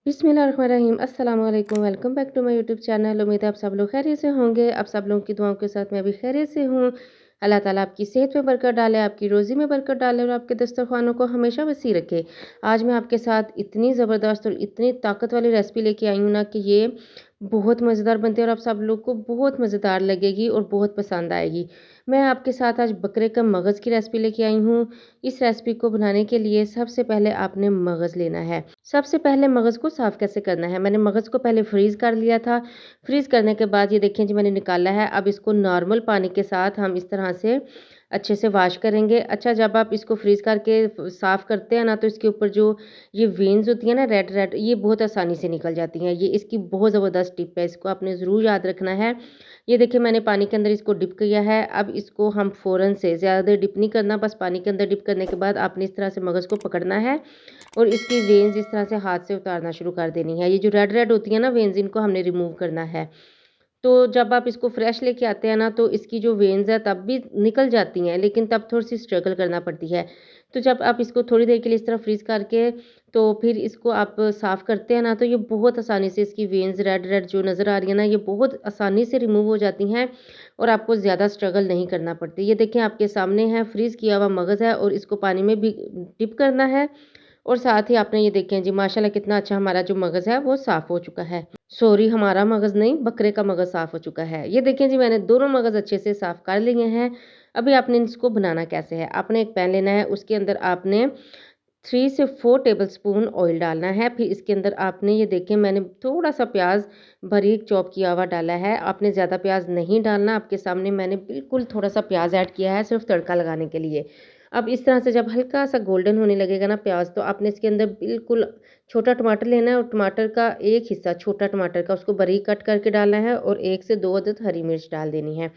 बिस्मिल्लाहिर्रहमानिर्रहीम अस्सलाम वालेकुम। Welcome back to my YouTube channel. उम्मीद है आप सब लोग खैरियत से होंगे। आप सब लोगों की दुआओं के साथ मैं भी खैरियत से हूँ। अल्लाह ताला आपकी सेहत में बरकत डाले, आपकी रोज़ी में बरकत डाले और आपके दस्तरख़्वानों को हमेशा वसी रखे। आज मैं आपके साथ इतनी ज़बरदस्त और इतनी ताकत वाली रेसिपी लेके आई हूँ ना कि ये बहुत मज़ेदार बनती है और आप सब लोग को बहुत मज़ेदार लगेगी और बहुत पसंद आएगी। मैं आपके साथ आज बकरे का मगज़ की रेसिपी लेके आई हूँ। इस रेसिपी को बनाने के लिए सबसे पहले आपने मगज़ लेना है। सबसे पहले मगज़ को साफ़ कैसे करना है, मैंने मगज़ को पहले फ्रीज़ कर लिया था। फ्रीज़ करने के बाद ये देखिए जी मैंने निकाला है। अब इसको नॉर्मल पानी के साथ हम इस तरह से अच्छे से वॉश करेंगे। अच्छा, जब आप इसको फ्रीज़ करके साफ़ करते हैं ना, तो इसके ऊपर जो ये वेन्स होती है ना रेड रेड, ये बहुत आसानी से निकल जाती हैं। ये इसकी बहुत ज़बरदस्त टिप है, इसको आपने ज़रूर याद रखना है। ये देखिए मैंने पानी के अंदर इसको डिप किया है। अब इसको हम फ़ौरन से ज़्यादा देर डिप नहीं करना, बस पानी के अंदर डिप करने के बाद आपने इस तरह से मगज़ को पकड़ना है और इसकी वेन्स इस तरह से हाथ से उतारना शुरू कर देनी है। ये जो रेड रेड होती है ना वेन्स, इनको हमने रिमूव करना है। तो जब आप इसको फ्रेश लेके आते हैं ना, तो इसकी जो वेन्स है तब भी निकल जाती हैं, लेकिन तब थोड़ी-सी स्ट्रगल करना पड़ती है। तो जब आप इसको थोड़ी देर के लिए इस तरह फ्रीज़ करके तो फिर इसको आप साफ़ करते हैं ना, तो ये बहुत आसानी से इसकी वेन्स रेड-रेड जो नज़र आ रही है ना, ये बहुत आसानी से रिमूव हो जाती हैं और आपको ज़्यादा स्ट्रगल नहीं करना पड़ती। ये देखें आपके सामने है, फ्रीज़ किया हुआ मगज़ है और इसको पानी में भी डिप करना है और साथ ही आपने ये देखें जी माशाल्लाह कितना अच्छा हमारा जो मगज़ है वो साफ़ हो चुका है। सॉरी, हमारा मगज़ नहीं, बकरे का मगज़ साफ़ हो चुका है। ये देखें जी मैंने दोनों मगज़ अच्छे से साफ़ कर लिए हैं। अभी आपने इसको बनाना कैसे है, आपने एक पैन लेना है, उसके अंदर आपने 3 से 4 टेबलस्पून ऑयल डालना है। फिर इसके अंदर आपने ये देखें मैंने थोड़ा-सा प्याज़ बारीक चॉप किया हुआ डाला है। आपने ज़्यादा प्याज़ नहीं डालना, आपके सामने मैंने बिल्कुल थोड़ा-सा प्याज़ ऐड किया है सिर्फ़ तड़का लगाने के लिए। अब इस तरह से जब हल्का-सा गोल्डन होने लगेगा ना प्याज़, तो आपने इसके अंदर बिल्कुल छोटा टमाटर लेना है और टमाटर का एक हिस्सा छोटा टमाटर का उसको बारीक कट करके डालना है और 1 से 2 अदद हरी मिर्च डाल देनी है।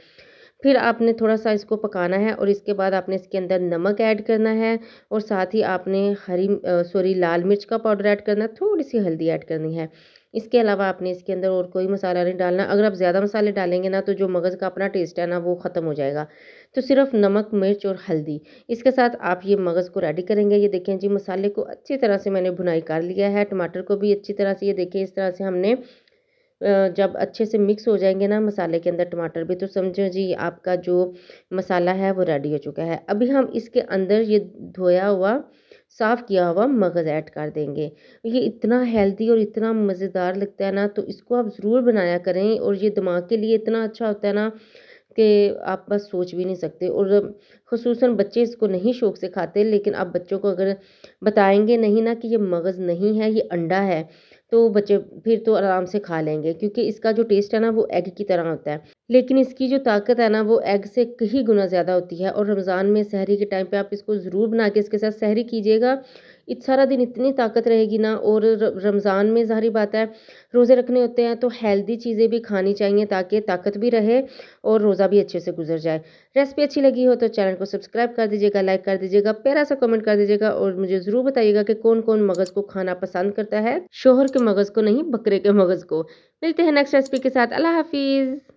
फिर आपने थोड़ा-सा इसको पकाना है और इसके बाद आपने इसके अंदर नमक ऐड करना है और साथ ही आपने लाल मिर्च का पाउडर ऐड करना है, थोड़ी-सी हल्दी ऐड करनी है। इसके अलावा आपने इसके अंदर और कोई मसाला नहीं डालना। अगर आप ज़्यादा मसाले डालेंगे ना, तो जो मगज़ का अपना टेस्ट है ना, वो ख़त्म हो जाएगा। तो सिर्फ़ नमक, मिर्च और हल्दी, इसके साथ आप ये मगज़ को रेडी करेंगे। ये देखें जी मसाले को अच्छी तरह से मैंने भुनाई कर लिया है, टमाटर को भी अच्छी तरह से ये देखिए इस तरह से हमने जब अच्छे से मिक्स हो जाएँगे ना मसाले के अंदर टमाटर भी, तो समझो जी आपका जो मसाला है वो रेडी हो चुका है। अभी हम इसके अंदर ये धोया हुआ, साफ़ किया हुआ मगज़ ऐड कर देंगे। ये इतना हेल्दी और इतना मज़ेदार लगता है ना, तो इसको आप ज़रूर बनाया करें और ये दिमाग के लिए इतना अच्छा होता है ना कि आप बस सोच भी नहीं सकते। और ख़ुसूसन बच्चे इसको नहीं शौक़ से खाते, लेकिन आप बच्चों को अगर बताएँगे नहीं ना कि ये मगज़ नहीं है, ये अंडा है, तो बच्चे फिर तो आराम से खा लेंगे, क्योंकि इसका जो टेस्ट है ना वो एग की तरह होता है। लेकिन इसकी जो ताकत है ना वो एग से कहीं गुना ज़्यादा होती है। और रमज़ान में सहरी के टाइम पे आप इसको ज़रूर बना के इसके साथ सहरी कीजिएगा। सारा दिन इतनी ताकत रहेगी ना। और रमज़ान में ज़ाहिर बात है रोज़े रखने होते हैं, तो हेल्दी चीज़ें भी खानी चाहिए ताकि ताकत भी रहे और रोज़ा भी अच्छे से गुजर जाए। रेसिपी अच्छी लगी हो तो चैनल को सब्सक्राइब कर दीजिएगा, लाइक कर दीजिएगा, प्यारा सा कमेंट कर दीजिएगा और मुझे ज़रूर बताइएगा कि कौन-कौन मगज़ को खाना पसंद करता है। शौहर के मगज़ को नहीं, बकरे के मगज़ को। मिलते हैं नेक्स्ट रेसिपी के साथ। अल्लाह हाफ़िज़।